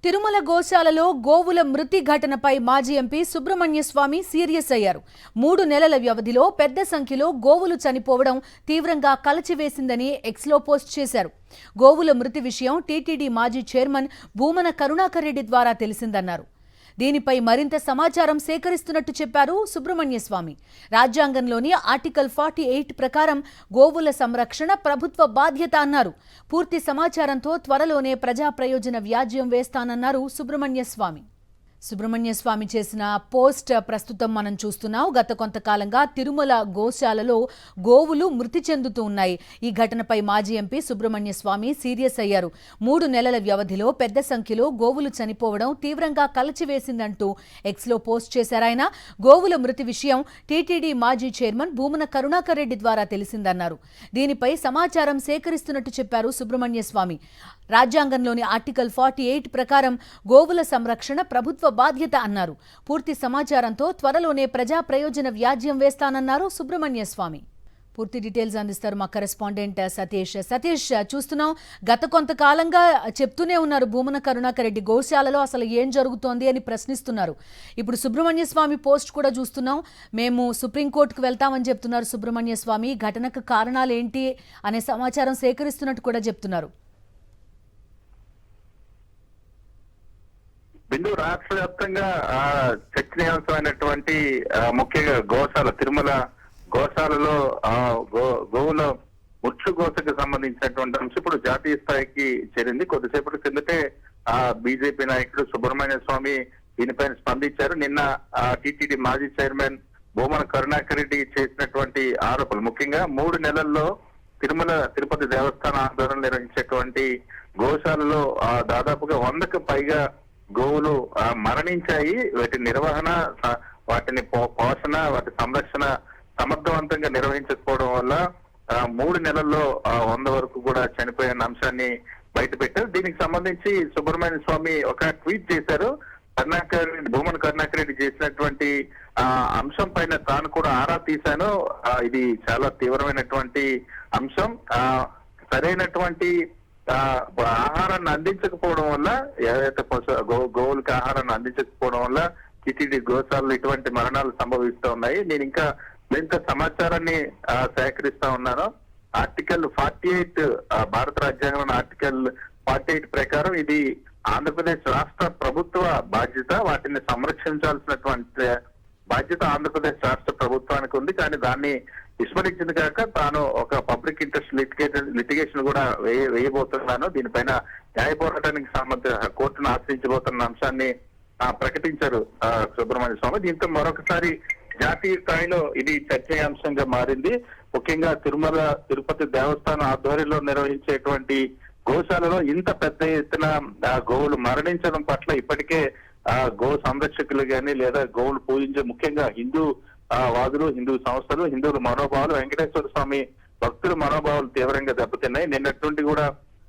తిరుమల గోశాలలో గోవుల మృతి ఘటనపై మాజీ ఎంపీ సుబ్రహ్మణ్య స్వామి సీరియస్ అయ్యారు. 3 నెలల వ్యవధిలో పెద్ద సంఖ్యలో గోవులు చనిపోవడం తీవ్రంగా కలచివేసిందని ఎక్స్లో పోస్ట్ చేశారు. గోవుల మృతి విషయం టీటీడీ మాజీ చైర్మన్ భూమన కరుణాకర్ రెడ్డి ద్వారా తెలిసిందన్నారు. దీనిపై మరింత సమాచారం సేకరిస్తున్నట్టు చెప్పారు సుబ్రహ్మణ్య స్వామి. రాజ్యాంగంలోని ఆర్టికల్ 48 ప్రకారం గోవుల సంరక్షణ ప్రభుత్వ బాధ్యత అన్నారు. పూర్తి సమాచారంతో త్వరలోనే ప్రజా ప్రయోజన వ్యాజ్యం వేస్తానన్నారు సుబ్రహ్మణ్య స్వామి చేసిన పోస్ట్ ప్రస్తుతం మనం చూస్తున్నాం. గత కొంతకాలంగా తిరుమల గోశాలలో గోవులు మృతి చెందుతూ ఉన్నాయి. ఈ ఘటనపై మాజీ ఎంపీ సుబ్రహ్మణ్య స్వామి సీరియస్ అయ్యారు. 3 నెలల వ్యవధిలో పెద్ద సంఖ్యలో గోవులు చనిపోవడం తీవ్రంగా కలచివేసిందంటూ ఎక్స్లో పోస్ట్ చేశారు ఆయన. గోవుల మృతి విషయం టీటీడీ మాజీ చైర్మన్ భూమన కరుణాకర్ రెడ్డి ద్వారా తెలిసిందన్నారు. దీనిపై సమాచారం సేకరిస్తున్నట్టు చెప్పారు సుబ్రహ్మణ్య స్వామి. రాజ్యాంగంలోని ఆర్టికల్ 48 ప్రకారం గోవుల సంరక్షణ ప్రభుత్వ బాధ్యత అన్నారు. పూర్తి సమాచారంతో త్వరలోనే ప్రజా ప్రయోజన వ్యాజ్యం వేస్తానన్నారు సుబ్రహ్మణ్య స్వామి. పూర్తి డీటెయిల్స్ అందిస్తారు మా కరెస్పాండెంట్ సతీష్. చూస్తున్నాం, గత కొంతకాలంగా చెప్తూనే ఉన్నారు భూమన కరుణాకర్ రెడ్డి, గోశాలలో అసలు ఏం జరుగుతోంది అని ప్రశ్నిస్తున్నారు. ఇప్పుడు సుబ్రహ్మణ్య స్వామి పోస్ట్ కూడా చూస్తున్నాం. మేము సుప్రీంకోర్టుకు వెళ్తామని చెప్తున్నారు సుబ్రహ్మణ్య స్వామి. ఘటనకు కారణాలు ఏంటి అనే సమాచారం సేకరిస్తున్నట్టు కూడా చెప్తున్నారు. బిందు రాష్ట్ర వ్యాప్తంగా చర్చనీయాంశమైనటువంటి ముఖ్యంగా గోశాల తిరుమల గోశాలలో గోవుల మృత్యుగోసకు సంబంధించినటువంటి అంశం ఇప్పుడు జాతీయ స్థాయికి చేరింది. కొద్దిసేపటి కిందటే బీజేపీ నాయకుడు సుబ్రహ్మణ్య స్వామి దీనిపైన స్పందించారు. నిన్న టీటీడీ మాజీ చైర్మన్ భూమన కరుణాకర్ రెడ్డి చేసినటువంటి ఆరోపణలు, ముఖ్యంగా 3 నెలల్లో తిరుపతి దేవస్థాన ఆధ్వర్యంలో నిర్వహించేటువంటి గోశాలలో దాదాపుగా 100కు పైగా గోవులు మరణించాయి. వాటి నిర్వహణ, వాటిని పోషణ, వాటి సంరక్షణ సమర్థవంతంగా నిర్వహించకపోవడం వల్ల 3 నెలల్లో 100 వరకు కూడా చనిపోయిన అంశాన్ని బయటపెట్టారు. దీనికి సంబంధించి సుబ్రహ్మణ్య స్వామి ఒక ట్వీట్ చేశారు. భూమన కరుణాకర్ రెడ్డి చేసినటువంటి అంశం పైన తాను కూడా ఆరా తీశాను. ఇది చాలా తీవ్రమైనటువంటి అంశం. సరైనటువంటి ఆహారాన్ని అందించకపోవడం వల్ల, ఏదైతే గోవులకి ఆహారాన్ని అందించకపోవడం వల్ల టీటీడీ గోశాలలో ఇటువంటి మరణాలు సంభవిస్తూ ఉన్నాయి. నేను ఇంకా మరింత సమాచారాన్ని సేకరిస్తా ఉన్నాను. ఆర్టికల్ 48 భారత రాజ్యాంగంలోని ఆర్టికల్ 48 ప్రకారం ఇది ఆంధ్రప్రదేశ్ రాష్ట్ర ప్రభుత్వ బాధ్యత. వాటిని సంరక్షించాల్సినటువంటి బాధ్యత ఆంధ్రప్రదేశ్ రాష్ట్ర ప్రభుత్వానికి ఉంది. కానీ దాన్ని విస్మరించింది కాక తాను ఒక పబ్లిక్ ఇంట్రెస్ట్ లిటిగేషన్ కూడా వేయబోతున్నాను. దీనిపైన న్యాయ పోరాటానికి సంబంధించిన కోర్టును ఆశ్రయించబోతున్న అంశాన్ని ప్రకటించారు సుబ్రహ్మణ్య స్వామి. దీంతో మరొకసారి జాతీయ స్థాయిలో ఇది చర్చనీయాంశంగా మారింది. ముఖ్యంగా తిరుపతి దేవస్థానం ఆధ్వర్యంలో నిర్వహించేటువంటి గోశాలలో ఇంత పెద్ద ఎత్తున గోవులు మరణించడం పట్ల ఇప్పటికే గో సంరక్షకులు గాని లేదా గోవులు పూజించే ముఖ్యంగా హిందూ వాదులు, హిందూ సంస్థలు, హిందువుల మనోభావాలు, వెంకటేశ్వర స్వామి భక్తుల మనోభావాలు తీవ్రంగా దెబ్బతిన్నాయి. నిన్నటి నుండి కూడా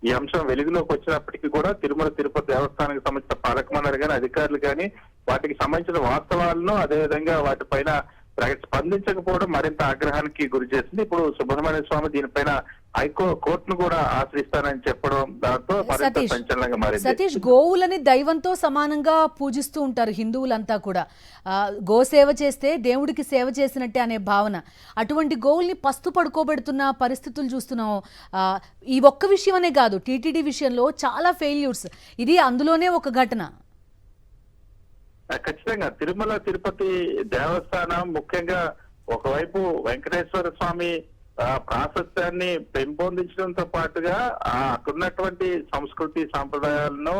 ఈ అంశం వెలుగులోకి వచ్చినప్పటికీ కూడా తిరుపతి దేవస్థానానికి సంబంధించిన పాలక మండలి కానీ అధికారులు కానీ వాటికి సంబంధించిన వాస్తవాలను, అదేవిధంగా వాటిపైన స్పందించకపోవడం మరింత ఆగ్రహానికి గురి చేసింది. ఇప్పుడు సుబ్రహ్మణ్య స్వామి దీనిపైన కోర్టును కూడా ఆశ్రయిస్తానని చెప్పడం దాంతో మరింత సంచలనంగా మారింది. సతీష్, గోవులని దైవంతో సమానంగా పూజిస్తూ ఉంటారు హిందువులంతా కూడా. గోసేవ చేస్తే దేవుడికి సేవ చేసినట్టే అనే భావన. అటువంటి గోవుల్ని పస్తు పడుకోబెడుతున్న పరిస్థితులు చూస్తున్నాం. ఈ ఒక్క విషయమనే కాదు, టీటీడీ విషయంలో చాలా ఫెయిల్యూర్స్. ఇది అందులోనే ఒక ఘటన. ఖచ్చితంగా తిరుపతి దేవస్థానం ముఖ్యంగా ఒకవైపు వెంకటేశ్వర స్వామి ప్రాశస్త్యాన్ని పెంపొందించడంతో పాటుగా అక్కడున్నటువంటి సంస్కృతి సాంప్రదాయాలను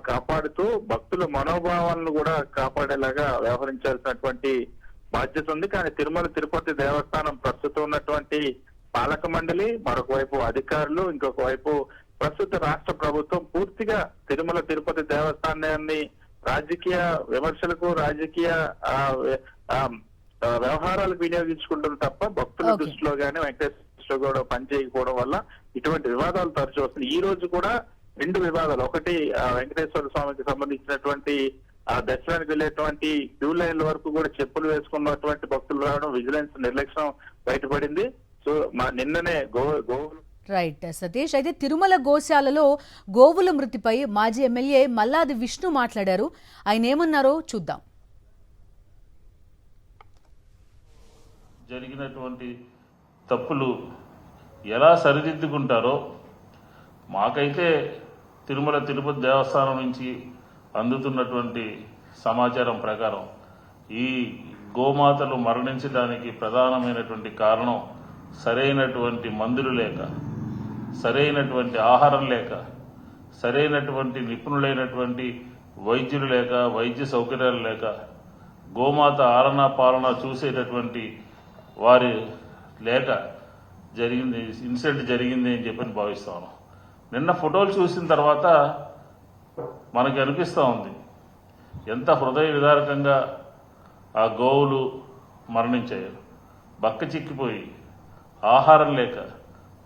కాపాడుతూ భక్తుల మనోభావాలను కూడా కాపాడేలాగా వ్యవహరించాల్సినటువంటి బాధ్యత ఉంది. కానీ తిరుపతి దేవస్థానం ప్రస్తుతం ఉన్నటువంటి పాలక మండలి, మరొక వైపు అధికారులు, ఇంకొక వైపు ప్రస్తుత రాష్ట్ర ప్రభుత్వం పూర్తిగా తిరుపతి దేవస్థానాన్ని రాజకీయ విమర్శలకు, రాజకీయ వ్యవహారాలకు వినియోగించుకుంటుంది తప్ప భక్తుల దృష్టిలో గానీ వెంకటేశ్వర కూడా పనిచేయకపోవడం వల్ల ఇటువంటి వివాదాలు తరచూ వస్తున్నాయి. ఈ రోజు కూడా 2 వివాదాలు. ఒకటి వెంకటేశ్వర స్వామికి సంబంధించినటువంటి దర్శనానికి వెళ్ళేటువంటి క్యూ లైన్ల వరకు కూడా చెప్పులు వేసుకున్నటువంటి భక్తులు రావడం, విజిలెన్స్ నిర్లక్ష్యం బయటపడింది. సో నిన్ననే గోవులు రైట్ సతీష్, అయితే తిరుమల గోశాలలో గోవుల మృతిపై మాజీ ఎమ్మెల్యే మల్లాది విష్ణు మాట్లాడారు. ఆయన ఏమన్నారో చూద్దాం. జరిగినటువంటి తప్పులు ఎలా సరిదిద్దుకుంటారో మాకైతే తిరుమల తిరుపతి దేవస్థానం నుంచి అందుతున్నటువంటి సమాచారం ప్రకారం ఈ గోమాతలు మరణించడానికి ప్రధానమైనటువంటి కారణం సరైనటువంటి మందులు లేక, సరైనటువంటి ఆహారం లేక, సరైనటువంటి నిపుణులైనటువంటి వైద్యులు లేక, వైద్య సౌకర్యాలు లేక, గోమాత ఆలనా పాలన చూసేటటువంటి వారి లేక జరిగింది, ఇన్సిడెంట్ జరిగింది అని చెప్పని భావిస్తాను. నిన్న ఫోటోలు చూసిన తర్వాత మనకి అనిపిస్తూ ఉంది ఎంత హృదయ విదారకంగా ఆ గోవులు మరణించాయి. బక్క చిక్కిపోయి, ఆహారం లేక,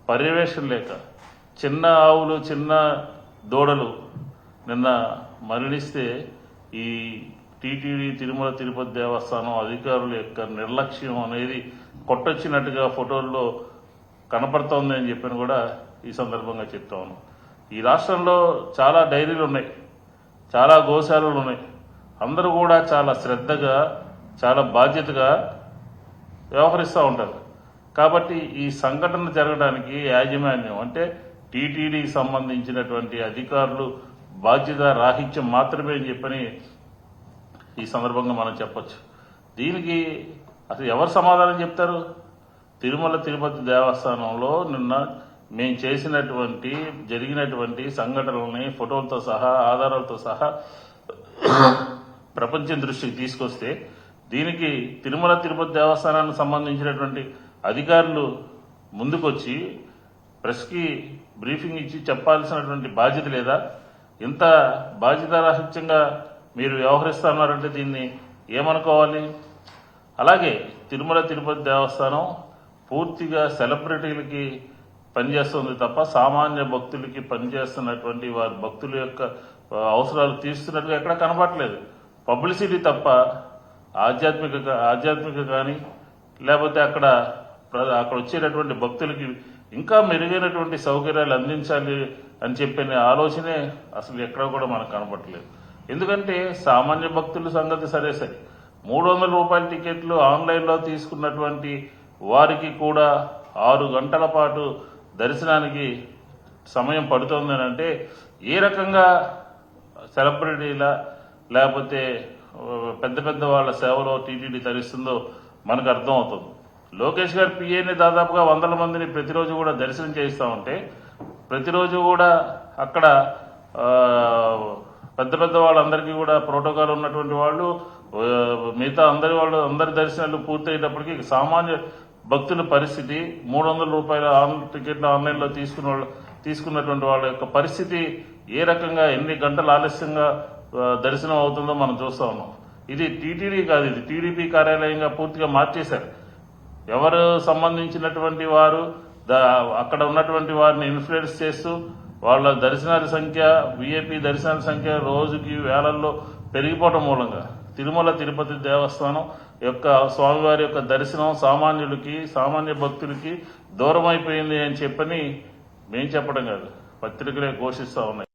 పర్యవేక్షణ లేక, చిన్న ఆవులు, చిన్న దూడలు నిన్న మరణిస్తే ఈ టీటీడీ తిరుమల తిరుపతి దేవస్థానం అధికారుల యొక్క నిర్లక్ష్యం అనేది కొట్టొచ్చినట్టుగా ఫోటోల్లో కనపడుతోంది అని చెప్పని కూడా ఈ సందర్భంగా చెప్తా ఉన్నాం. ఈ రాష్ట్రంలో చాలా డైరీలు ఉన్నాయి, చాలా గోశాలలు ఉన్నాయి. అందరూ కూడా చాలా శ్రద్ధగా, చాలా బాధ్యతగా వ్యవహరిస్తూ ఉంటారు. కాబట్టి ఈ సంఘటన జరగడానికి యాజమాన్యం అంటే టీటీడీకి సంబంధించినటువంటి అధికారులు బాధ్యత రాహిత్యం మాత్రమే అని చెప్పని ఈ సందర్భంగా మనం చెప్పొచ్చు. దీనికి అసలు ఎవరు సమాధానం చెప్తారు? తిరుమల తిరుపతి దేవస్థానంలో నిన్న మేము చేసినటువంటి జరిగినటువంటి సంఘటనల్ని ఫోటోలతో సహా, ఆధారాలతో సహా ప్రపంచం దృష్టికి తీసుకొస్తే దీనికి తిరుమల తిరుపతి దేవస్థానానికి సంబంధించినటువంటి అధికారులు ముందుకొచ్చి ప్రెస్కి బ్రీఫింగ్ ఇచ్చి చెప్పాల్సినటువంటి బాధ్యత లేదా? ఇంత బాధ్యతారాహిత్యంగా మీరు వ్యవహరిస్తున్నారంటే దీన్ని ఏమనుకోవాలి? అలాగే తిరుమల తిరుపతి దేవస్థానం పూర్తిగా సెలబ్రిటీలకి పనిచేస్తుంది తప్ప సామాన్య భక్తులకి పనిచేస్తున్నటువంటి వారి భక్తుల యొక్క అవసరాలు తీరుస్తున్నట్టుగా ఎక్కడ కనపడలేదు. పబ్లిసిటీ తప్ప ఆధ్యాత్మిక కానీ లేకపోతే అక్కడ వచ్చేటటువంటి భక్తులకి ఇంకా మెరుగైనటువంటి సౌకర్యాలు అందించాలి అని చెప్పిన ఆలోచనే అసలు ఎక్కడ కూడా మనకు కనపడలేదు. ఎందుకంటే సామాన్య భక్తుల సంగతి సరే 300 రూపాయల టికెట్లు ఆన్లైన్లో తీసుకున్నటువంటి వారికి కూడా 6 గంటల పాటు దర్శనానికి సమయం పడుతుందని అంటే ఏ రకంగా సెలబ్రిటీల లేకపోతే పెద్ద పెద్ద వాళ్ళ సేవలో టీటీడీ తరిస్తుందో మనకు అర్థమవుతుంది. లోకేష్ గారి పిఏని దాదాపుగా 100 మందిని ప్రతిరోజు కూడా దర్శనం చేయిస్తూ ఉంటే ప్రతిరోజు కూడా అక్కడ పెద్ద పెద్ద వాళ్ళందరికీ కూడా ప్రోటోకాల్ ఉన్నటువంటి వాళ్ళు మిగతా అందరి దర్శనాలు పూర్తయ్యేటప్పటికి సామాన్య భక్తుల పరిస్థితి 300 రూపాయల టికెట్లు ఆన్లైన్లో తీసుకున్నటువంటి వాళ్ళ యొక్క పరిస్థితి ఏ రకంగా ఎన్ని గంటలు ఆలస్యంగా దర్శనం అవుతుందో మనం చూస్తూ ఉన్నాం. ఇది టీటీడీ కాదు, ఇది టీడీపీ కార్యాలయంగా పూర్తిగా మార్చేశారు. ఎవరు సంబంధించినటువంటి వారు అక్కడ ఉన్నటువంటి వారిని ఇన్ఫ్లుయెన్స్ చేస్తూ వాళ్ళ దర్శనాల సంఖ్య, విఐపి దర్శనాల సంఖ్య రోజుకి వేలల్లో పెరిగిపోవడం మూలంగా తిరుమల తిరుపతి దేవస్థానం యొక్క స్వామివారి యొక్క దర్శనం సామాన్యులకి, సామాన్య భక్తులకి దూరం అయిపోయింది అని చెప్పని మేం చెప్పడం కాదు, పత్రికలే ఘోషిస్తా ఉన్నాయి.